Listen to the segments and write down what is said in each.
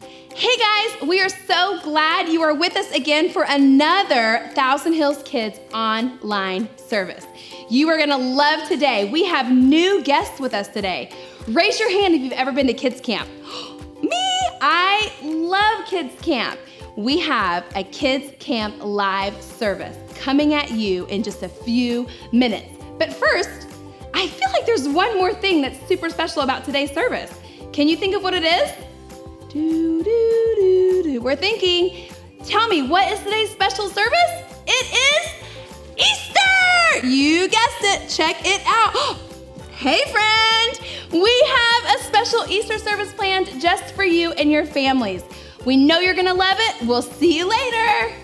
Hey guys, we are so glad you are with us again for another Thousand Hills Kids online service. You are gonna love today. We have new guests with us today. Raise your hand if you've ever been to kids camp. Me, I love kids camp. We have a kids camp live service coming at you in just a few minutes. But first, I feel like there's one more thing that's super special about today's service. Can you think of what it is? We're thinking. Tell me, what is today's special service? It is Easter! You guessed it. Check it out. Hey friend, we have a special Easter service planned just for you and your families. We know you're gonna love it. We'll see you later.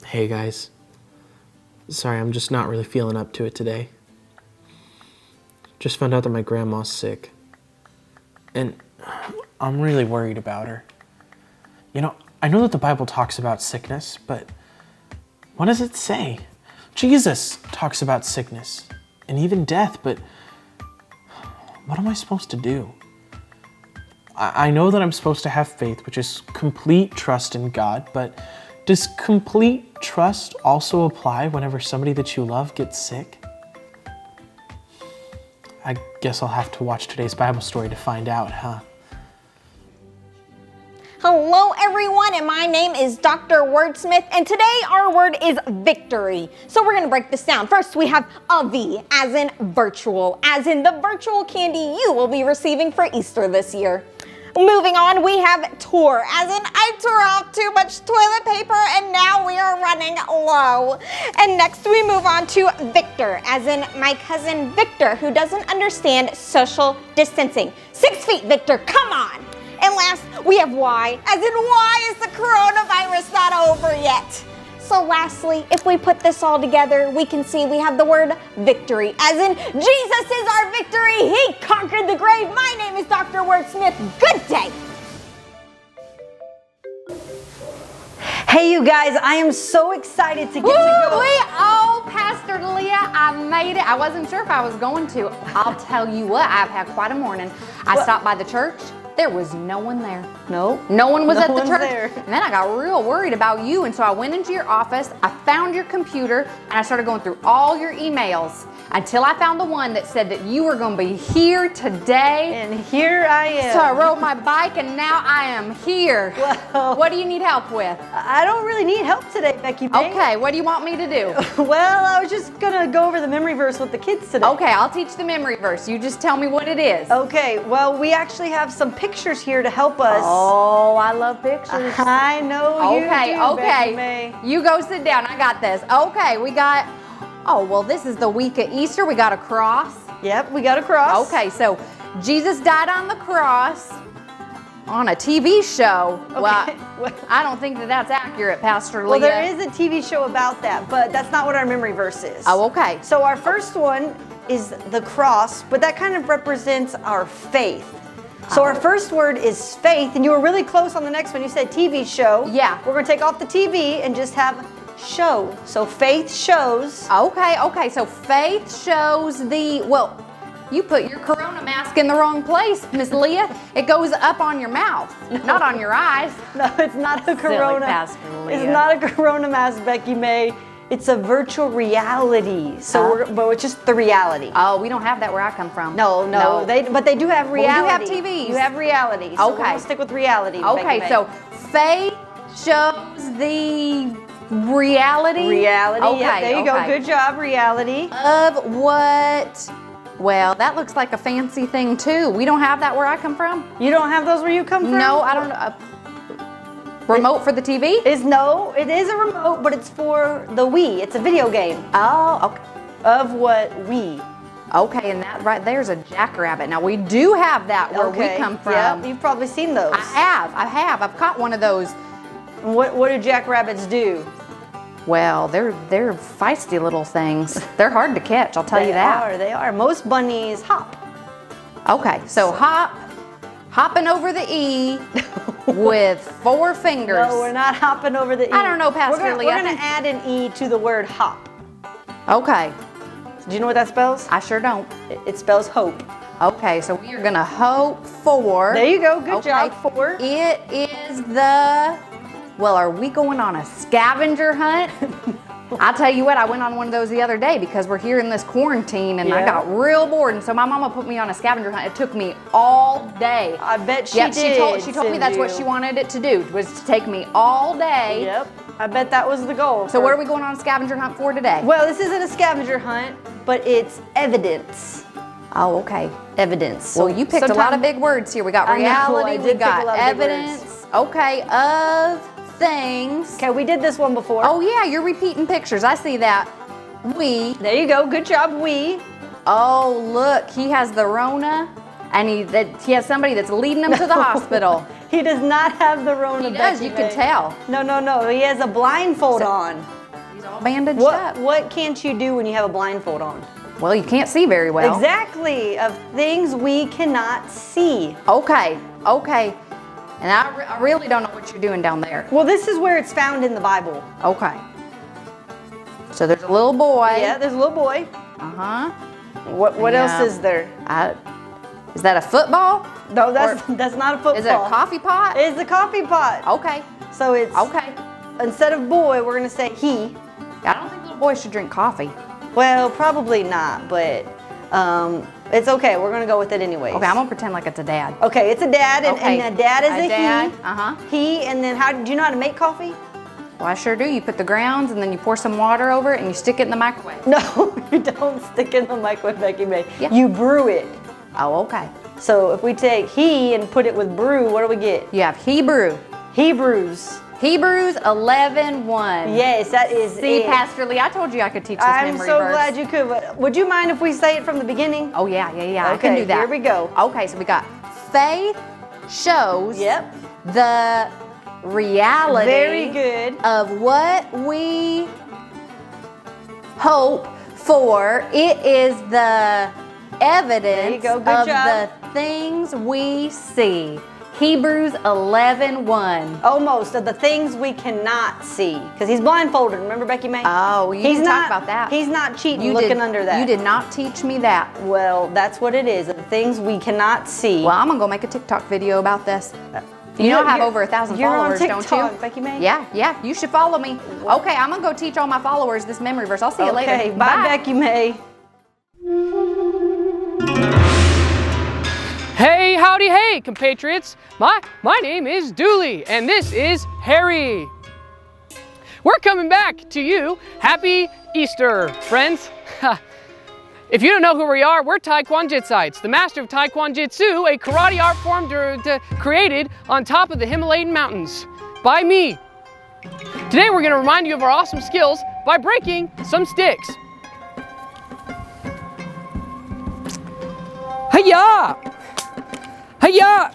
Hey guys, sorry, I'm just not really feeling up to it today. Just found out that my grandma's sick, and I'm really worried about her. You know, I know that the Bible talks about sickness, but what does it say? Jesus talks about sickness and even death, but what am I supposed to do? I know that I'm supposed to have faith, which is complete trust in God, but does complete trust also apply whenever somebody that you love gets sick? I guess I'll have to watch today's Bible story to find out, huh? Hello everyone, and my name is Dr. Wordsmith, and today our word is victory. So we're gonna break this down. First we have a V, as in virtual, as in the virtual candy you will be receiving for Easter this year. Moving on, we have tour, as in I tore off too much toilet paper and now we are running low. And next we move on to Victor, as in my cousin Victor, who doesn't understand social distancing. 6 feet, Victor, come on. And last, we have Y, as in why is the coronavirus not over yet? So lastly, if we put this all together, we can see we have the word victory, as in Jesus is our victory. He conquered the grave. My name is Dr. Wordsmith. Good day. Hey you guys, I am so excited to get to go. Oh, Pastor Leah, I made it. I wasn't sure if I was going to. I'll tell you what, I've had quite a morning. I stopped by the church. There was no one there. No. No one was at the church. There. And then I got real worried about you, and so I went into your office, I found your computer, and I started going through all your emails until I found the one that said that you were going to be here today. And here I am. So I rode my bike, and now I am here. Well, What do you need help with? I don't really need help today, Becky May. Okay, what do you want me to do? Well, I was just gonna go over the memory verse with the kids today. Okay, I'll teach the memory verse. You just tell me what it is. Okay, well, we actually have some pictures here to help us. Oh, I love pictures. I know you do, Becky May. Okay. You go sit down. I got this. Okay, we got, oh, well, this is the week of Easter. We got a cross. Yep, we got a cross. Okay, so Jesus died on the cross on a TV show. Okay. Well, I don't think that that's accurate, Pastor Leah. Well, there is a TV show about that, but that's not what our memory verse is. Oh, okay. So our first one is the cross, but that kind of represents our faith. So our first word is faith, and you were really close on the next one. You said TV show. Yeah. We're going to take off the TV and just have show. So faith shows. Okay, so faith shows the, well, you put your corona mask in the wrong place, Miss Leah. It goes up on your mouth, not on your eyes. No, it's not a corona. Pastor Leah. It's not a corona mask, Becky May. It's a virtual reality. So but it's just the reality. Oh, we don't have that where I come from. No. But they do have reality. Well, we do have TVs. You have reality. So we're Okay. gonna stick with reality. Becky Okay, May. so faith shows the reality. Reality. Okay, Yep, there you go. okay. Good job, reality. Of what? Well, that looks like a fancy thing too. We don't have that where I come from. You don't have those where you come from? No, I don't know. Remote for the TV? No, it is a remote, but it's for the Wii. It's a video game. Oh, okay. Of what Wii. Okay, and that right there's a jackrabbit. Now we do have that where we come from. Yeah, you've probably seen those. I have. I've caught one of those. What do jackrabbits do? Well, they're feisty little things. They're hard to catch, I'll tell you that. They are. Most bunnies hop. Okay, so hopping over the E with 4 fingers. No, we're not hopping over the E. I don't know, Pastor We're Lee, going I to think- add an E to the word hop. Okay, Do you know what that spells? I sure don't. It spells hope. Okay, so we are gonna hope for. There you go. Good Okay. job, 4. It is the. Well, are we going on a scavenger hunt? I'll tell you what, I went on one of those the other day because we're here in this quarantine and I Yeah. got real bored. And so my mama put me on a scavenger hunt. It took me all day. I bet she Yep, did. she told me that's what Cindy. she wanted it to do, was to take me all day. Yep. I bet that was the goal. So what are we going on a scavenger hunt for today? Well, this isn't a scavenger hunt, but it's evidence. Oh, okay. Evidence. Well, you picked a lot of sometime- big words here. We got I know, reality, I we did pick a got lot of big evidence, okay, of things. Okay, we did this one before. Oh yeah, you're repeating pictures. I see that. There you go. Good job, we. Oh look, he has the Rona, and he has somebody that's leading him to the hospital. He does not have the Rona. He does, Becky you can May. tell. No. He has a blindfold on. He's all bandaged up. What can't you do when you have a blindfold on? Well, you can't see very well. Exactly, of things we cannot see. Okay. And I really don't know what you're doing down there. Well, this is where it's found in the Bible. Okay. So there's a little boy. Yeah, there's a little boy. Uh-huh. What Yeah. else is there? Is that a football? No, that's not a football. Is it a coffee pot? It's a coffee pot. Okay. So it's Okay. instead of boy, we're gonna say he. I don't think little boys should drink coffee. Well, probably not, but it's okay. We're gonna go with it anyways. Okay, I'm gonna pretend like it's a dad. Okay, it's a dad, and, Okay. and a dad is A a dad, he. uh-huh. He, and then do you know how to make coffee? Well, I sure do. You put the grounds and then you pour some water over it and you stick it in the microwave. No, you don't stick it in the microwave, Becky May. Yeah. You brew it. Oh, okay. So if we take he and put it with brew, what do we get? You have Hebrew. Hebrews. Hebrews 11:1. Yes, that is See, it. Pastor Lee, I told you I could teach this I'm memory so verse. glad you could. But would you mind if we say it from the beginning? Oh, yeah. I Okay, can do that. here we go. Okay, so we got faith shows Yep. the reality Very good. of what we hope for. It is the evidence go. Good of job. the things we see. Hebrews 11:1. Almost of the things we cannot see. Because he's blindfolded. Remember Becky May? Oh, you he's didn't not, talk about that. He's not cheating looking under that. You did not teach me that. Well, that's what it is. The things we cannot see. Well, I'm gonna go make a TikTok video about this. You know I have over 1,000 you're on followers, don't TikTok, you? Becky May? Yeah, you should follow me. Okay, I'm gonna go teach all my followers this memory verse. I'll see you later. Okay, bye, Becky May. Hey, howdy, hey, compatriots. My name is Dooley, and this is Harry. We're coming back to you. Happy Easter, friends. If you don't know who we are, we're Taekwon Jitsites, the master of Taekwon Jitsu, a karate art form created on top of the Himalayan mountains by me. Today we're going to remind you of our awesome skills by breaking some sticks. Hiya! Hiya!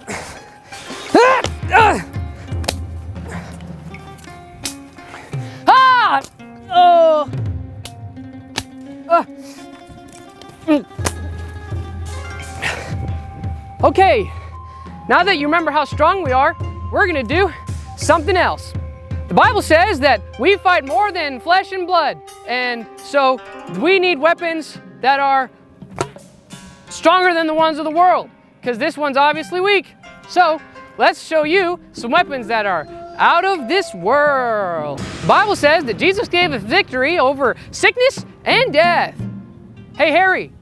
Ah! Oh! Okay, now that you remember how strong we are, we're gonna do something else. The Bible says that we fight more than flesh and blood, and so we need weapons that are stronger than the ones of the world, because this one's obviously weak. So let's show you some weapons that are out of this world. The Bible says that Jesus gave us victory over sickness and death. Hey Harry,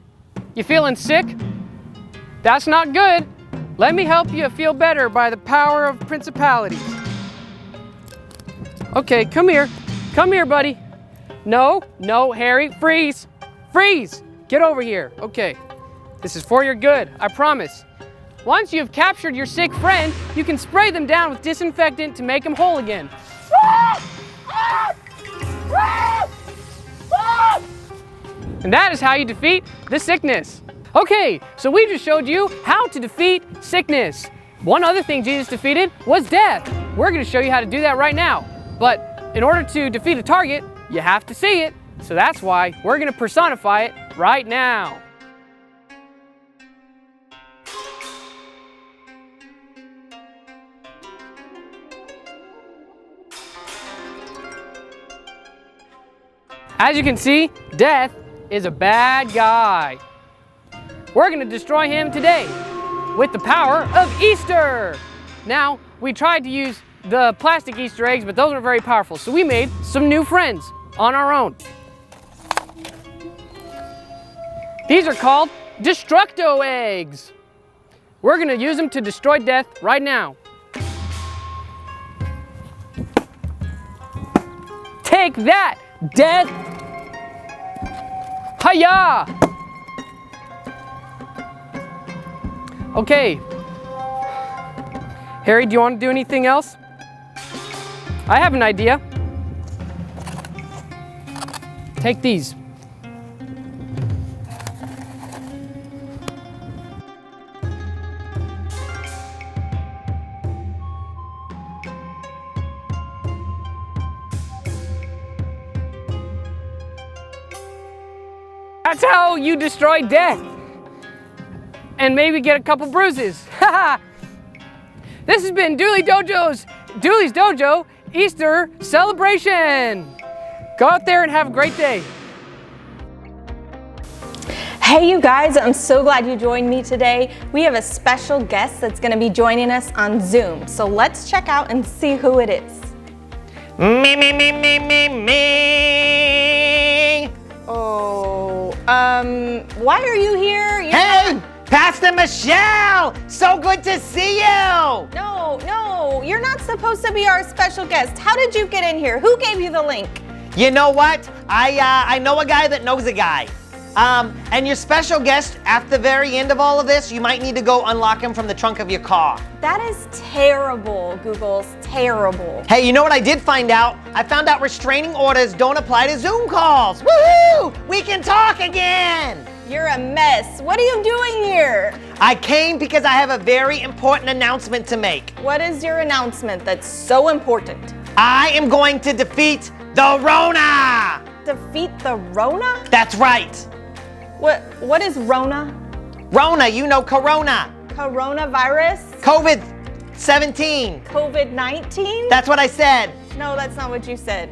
you feeling sick? That's not good. Let me help you feel better by the power of principalities. Okay, come here. Come here, buddy. No, Harry, freeze. Freeze, get over here. Okay, this is for your good, I promise. Once you've captured your sick friend, you can spray them down with disinfectant to make them whole again. And that is how you defeat the sickness. Okay, so we just showed you how to defeat sickness. One other thing Jesus defeated was death. We're gonna show you how to do that right now. But in order to defeat a target, you have to see it. So that's why we're gonna personify it right now. As you can see, Death is a bad guy. We're gonna destroy him today with the power of Easter. Now, we tried to use the plastic Easter eggs, but those were very powerful. So we made some new friends on our own. These are called Destructo eggs. We're gonna use them to destroy Death right now. Take that, Death! Hiya! Okay. Harry, do you want to do anything else? I have an idea. Take these. That's how you destroy Death. And maybe get a couple bruises. This has been Dooley's Dojo Easter celebration. Go out there and have a great day. Hey you guys, I'm so glad you joined me today. We have a special guest that's going to be joining us on Zoom. So let's check out and see who it is. Me. Oh, why are you here? Hey, Pastor Michelle, so good to see you. No, you're not supposed to be our special guest. How did you get in here? Who gave you the link? You know what? I know a guy that knows a guy. And your special guest, at the very end of all of this, you might need to go unlock him from the trunk of your car. That is terrible, Googles, terrible. Hey, you know what I did find out? I found out restraining orders don't apply to Zoom calls. Woohoo! We can talk again! You're a mess. What are you doing here? I came because I have a very important announcement to make. What is your announcement that's so important? I am going to defeat the Rona! Defeat the Rona? That's right. What is Rona? Rona, you know Corona. Coronavirus? COVID-17. COVID-19? That's what I said. No, that's not what you said.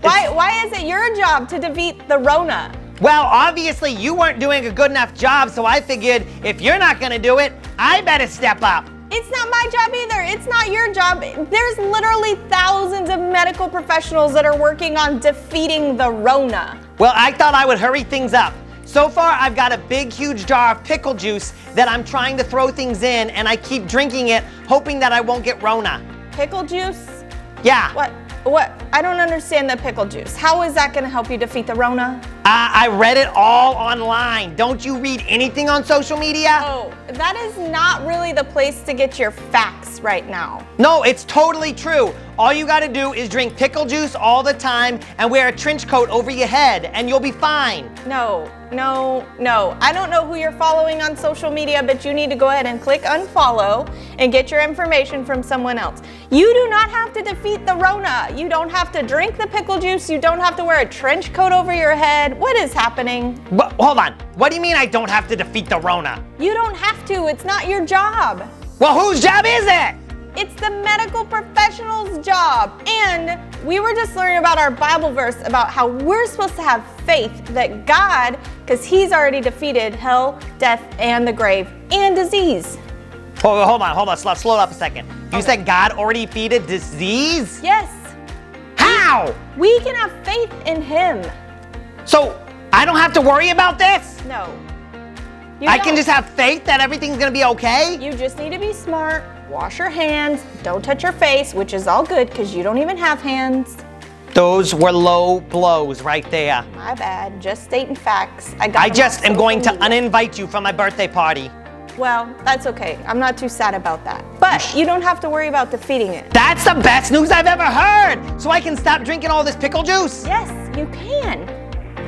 Why is it your job to defeat the Rona? Well, obviously you weren't doing a good enough job, so I figured if you're not gonna do it, I better step up. It's not my job either. It's not your job. There's literally thousands of medical professionals that are working on defeating the Rona. Well, I thought I would hurry things up. So far, I've got a big, huge jar of pickle juice that I'm trying to throw things in, and I keep drinking it, hoping that I won't get Rona. Pickle juice? Yeah. What? I don't understand the pickle juice. How is that gonna help you defeat the Rona? I read it all online. Don't you read anything on social media? Oh, that is not really the place to get your facts right now. No, it's totally true. All you gotta do is drink pickle juice all the time and wear a trench coat over your head, and you'll be fine. No. I don't know who you're following on social media, but you need to go ahead and click unfollow and get your information from someone else. You do not have to defeat the Rona. You don't have to drink the pickle juice. You don't have to wear a trench coat over your head. What is happening? But hold on. What do you mean I don't have to defeat the Rona? You don't have to. It's not your job. Well, whose job is it? It's the medical professional's job. And we were just learning about our Bible verse about how we're supposed to have faith that God, because He's already defeated hell, death, and the grave, and disease. Oh, hold on. Slow it up a second. You said God already defeated disease? Yes. How? We can have faith in Him. So I don't have to worry about this? No. I can just have faith that everything's gonna be okay? You just need to be smart, wash your hands, don't touch your face, which is all good because you don't even have hands. Those were low blows right there. My bad, just stating facts. I just am going to uninvite you from my birthday party. Well, that's okay. I'm not too sad about that. But you don't have to worry about defeating it. That's the best news I've ever heard! So I can stop drinking all this pickle juice? Yes, you can.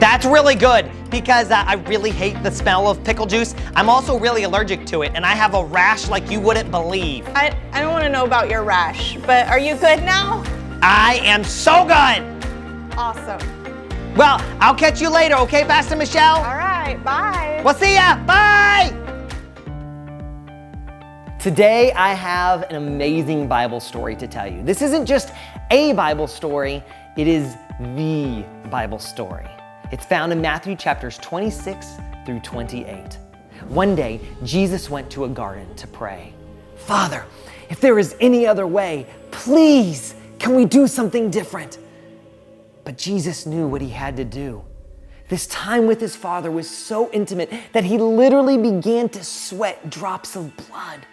That's really good because I really hate the smell of pickle juice. I'm also really allergic to it, and I have a rash like you wouldn't believe. I don't want to know about your rash, but are you good now? I am so good! Awesome. Well, I'll catch you later, okay, Pastor Michelle? All right, bye. We'll see ya. Bye. Today, I have an amazing Bible story to tell you. This isn't just a Bible story, it is the Bible story. It's found in Matthew chapters 26 through 28. One day, Jesus went to a garden to pray. Father, if there is any other way, please, can we do something different? But Jesus knew what he had to do. This time with his Father was so intimate that he literally began to sweat drops of blood.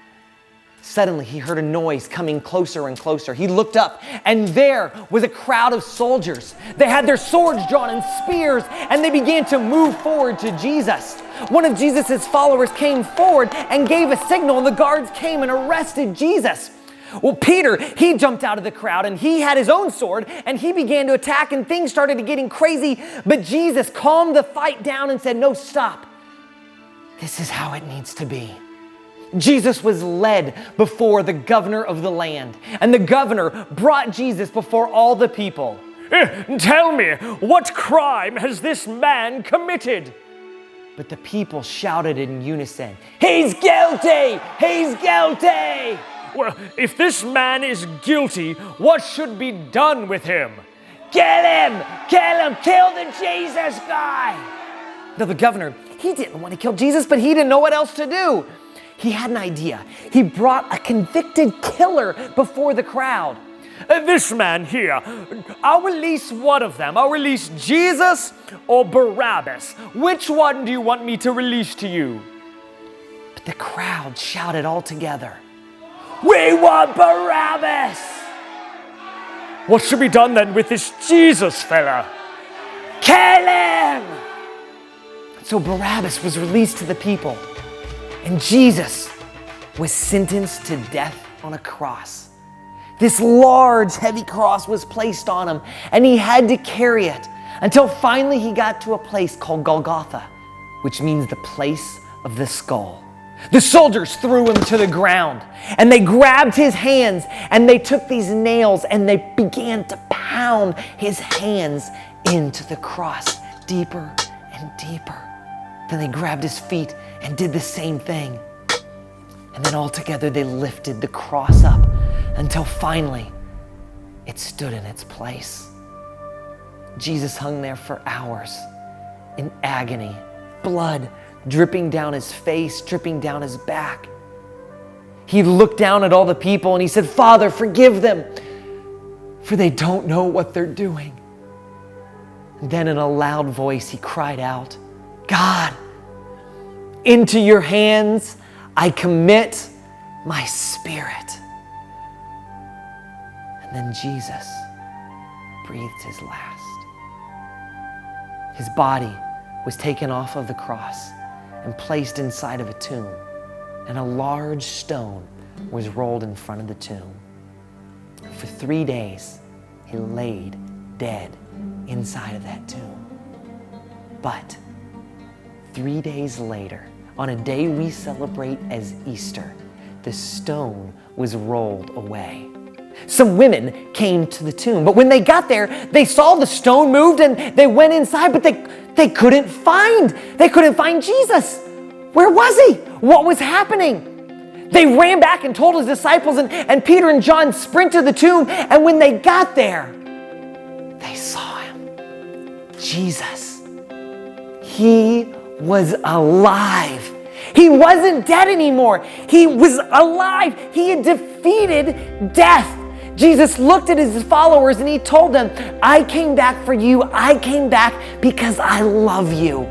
Suddenly, he heard a noise coming closer and closer. He looked up, and there was a crowd of soldiers. They had their swords drawn and spears, and they began to move forward to Jesus. One of Jesus' followers came forward and gave a signal, and the guards came and arrested Jesus. Well, Peter, he jumped out of the crowd, and he had his own sword, and he began to attack, and things started getting crazy. But Jesus calmed the fight down and said, "No, stop. This is how it needs to be." Jesus was led before the governor of the land, and the governor brought Jesus before all the people. Tell me, what crime has this man committed? But the people shouted in unison, "He's guilty! He's guilty!" Well, if this man is guilty, what should be done with him? Kill him! Kill him! Kill the Jesus guy! Now the governor, he didn't want to kill Jesus, but he didn't know what else to do. He had an idea. He brought a convicted killer before the crowd. This man here, I'll release one of them. I'll release Jesus or Barabbas. Which one do you want me to release to you? But the crowd shouted all together, "We want Barabbas!" What should be done then with this Jesus fella? Kill him! So Barabbas was released to the people, and Jesus was sentenced to death on a cross. This large, heavy cross was placed on him, and he had to carry it until finally he got to a place called Golgotha, which means the place of the skull. The soldiers threw him to the ground, and they grabbed his hands, and they took these nails, and they began to pound his hands into the cross deeper and deeper. Then they grabbed his feet and did the same thing. And then all together they lifted the cross up until finally it stood in its place. Jesus hung there for hours in agony, blood dripping down his face, dripping down his back. He looked down at all the people and he said, "Father, forgive them, for they don't know what they're doing." And then in a loud voice he cried out, "God, into your hands I commit my spirit." And then Jesus breathed his last. His body was taken off of the cross and placed inside of a tomb, and a large stone was rolled in front of the tomb. For 3 days, he laid dead inside of that tomb. But 3 days later, on a day we celebrate as Easter, the stone was rolled away. Some women came to the tomb, but when they got there, they saw the stone moved and they went inside, but they couldn't find Jesus. Where was he? What was happening? They ran back and told his disciples, and Peter and John sprinted to the tomb, and when they got there, they saw him. Jesus. He was alive. He wasn't dead anymore. He was alive. He had defeated death. Jesus looked at his followers and he told them, "I came back for you. I came back because I love you."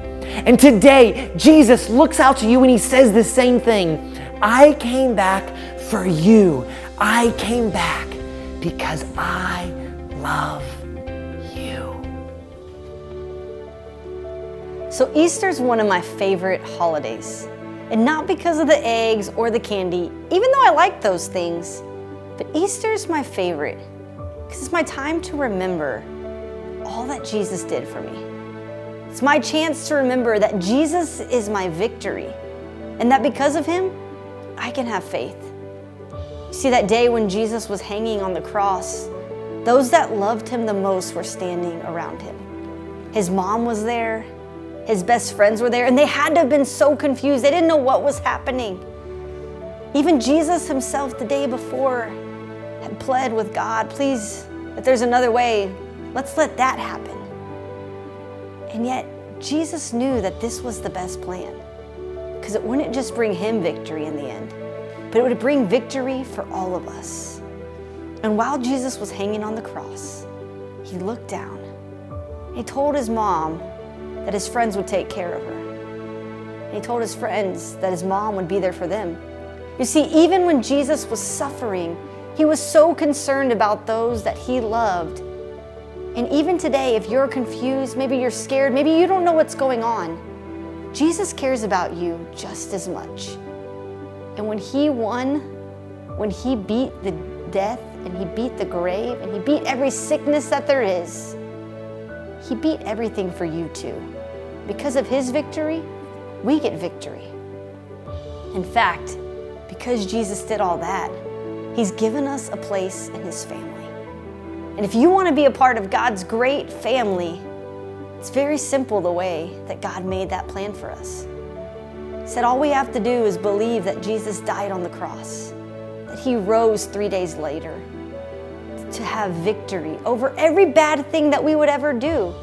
And today, Jesus looks out to you and he says the same thing. "I came back for you. I came back because I love you." So Easter's one of my favorite holidays. And not because of the eggs or the candy, even though I like those things. But Easter's my favorite because it's my time to remember all that Jesus did for me. It's my chance to remember that Jesus is my victory and that because of him, I can have faith. You see, that day when Jesus was hanging on the cross, those that loved him the most were standing around him. His mom was there. His best friends were there, and they had to have been so confused. They didn't know what was happening. Even Jesus himself the day before had pled with God, please, if there's another way, let's let that happen. And yet, Jesus knew that this was the best plan, because it wouldn't just bring him victory in the end, but it would bring victory for all of us. And while Jesus was hanging on the cross, he looked down. He told his mom that his friends would take care of her. And he told his friends that his mom would be there for them. You see, even when Jesus was suffering, he was so concerned about those that he loved. And even today, if you're confused, maybe you're scared, maybe you don't know what's going on, Jesus cares about you just as much. And when he won, when he beat the death and he beat the grave and he beat every sickness that there is, he beat everything for you too. Because of his victory, we get victory. In fact, because Jesus did all that, he's given us a place in his family. And if you want to be a part of God's great family, it's very simple the way that God made that plan for us. He said all we have to do is believe that Jesus died on the cross, that he rose 3 days later to have victory over every bad thing that we would ever do.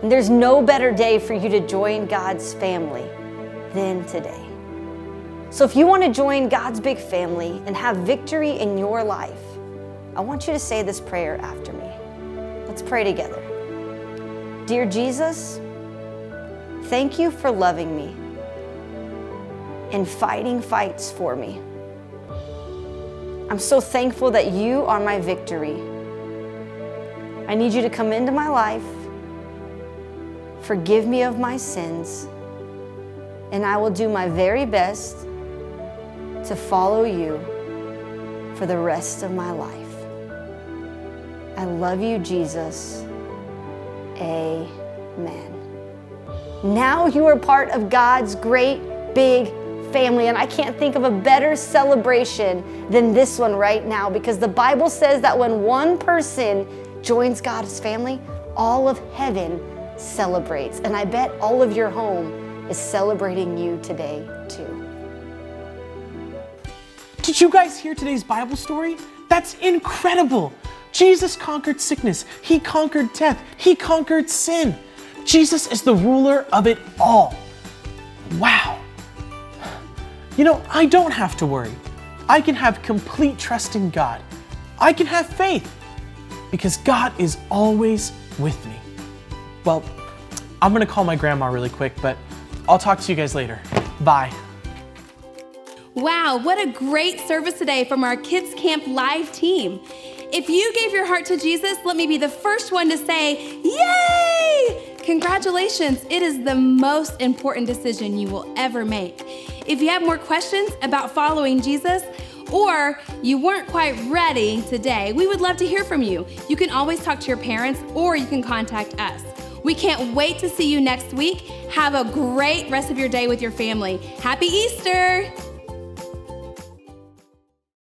And there's no better day for you to join God's family than today. So if you want to join God's big family and have victory in your life, I want you to say this prayer after me. Let's pray together. Dear Jesus, thank you for loving me and fighting fights for me. I'm so thankful that you are my victory. I need you to come into my life, forgive me of my sins, and I will do my very best to follow you for the rest of my life. I love you, Jesus. Amen. Now you are part of God's great big family, and I can't think of a better celebration than this one right now, because the Bible says that when one person joins God's family, all of heaven celebrates. And I bet all of your home is celebrating you today too. Did you guys hear today's Bible story? That's incredible. Jesus conquered sickness. He conquered death. He conquered sin. Jesus is the ruler of it all. Wow. You know, I don't have to worry. I can have complete trust in God. I can have faith because God is always with me. Well, I'm gonna call my grandma really quick, but I'll talk to you guys later. Bye. Wow, what a great service today from our Kids Camp Live team. If you gave your heart to Jesus, let me be the first one to say, yay! Congratulations, it is the most important decision you will ever make. If you have more questions about following Jesus, or you weren't quite ready today, we would love to hear from you. You can always talk to your parents, or you can contact us. We can't wait to see you next week. Have a great rest of your day with your family. Happy Easter!